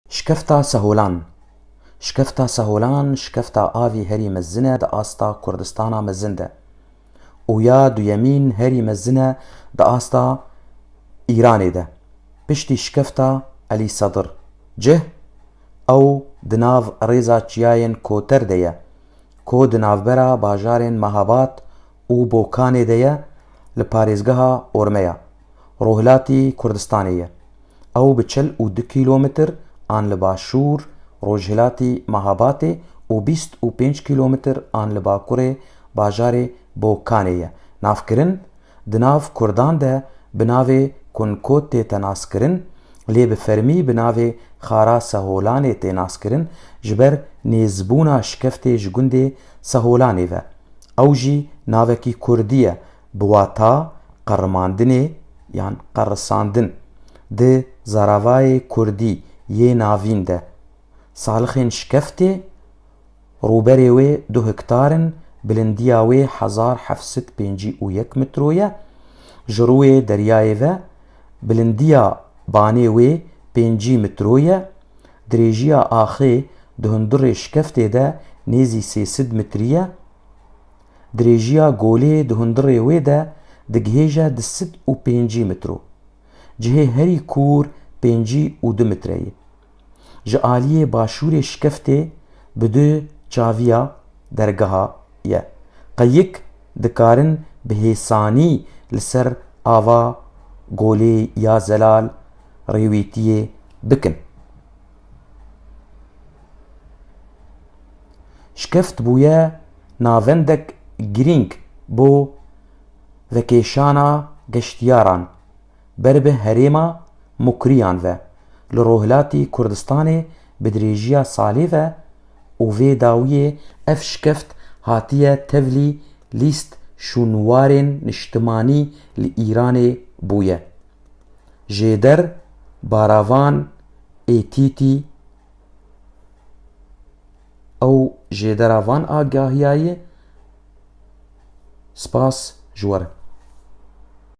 شكفتا سهولان. شكفتا سهولان شكفتا آفي هري مزنة دا آستا كردستانا مزنده ويا دو يمين هري مزنة دا آستا إيراني ده بشتي شكفتا علي صدر جه او دناف ريزا چياين كوتر ديه كو دناف برا باجارين مهابات و بوكاني ديه لپاريزگها اورميا روهلاتي كردستانية او بچل و 2 كيلومتر آن لباشور روجهلاتي مهاباتي و 25 كيلومتر آن لباكوري باجاري بوكانية نافكرن دناف كردان ده بناوي كونكوت تي تناسكرن لي بفرمي بناوي خارا سهولاني تي ناسكرن جبر نيزبونا شكفتي جگوندي سهولاني و او جي ناوكي كردية بواتا قرماندني يعني قرساندن ده زاراواي كردي يه ناوين ده سالخين شكفتي روبري وي 2 هكتارن بلنديا وي 1751 متروية جروي درياي و بلنديا باني وي 5 متروية دريجيا آخي دهندر شكفتي ده نيزي 300 مترية دريجيا غولي دهندر وي ده دگهيجا 5 مترو جهي هري كور 5 مترية جعالية باشور شكفتي بدو چاويا درگها يه قيك دكارن بهيساني لسر آوا غولي يا زلال ريويتيه بكن شكفت بويا ناوندك گرينك بو وكيشانا گشتياران بربه هريما مكريان و لروهلاتي كردستاني بدريجيا صالي و وفي داوية اف شكفت هاتيه تولي ليست شونوارين نشتماني لإيراني بويا جيدر باراوان ايتيتي او جيدراوان آگاهياي سپاس جوار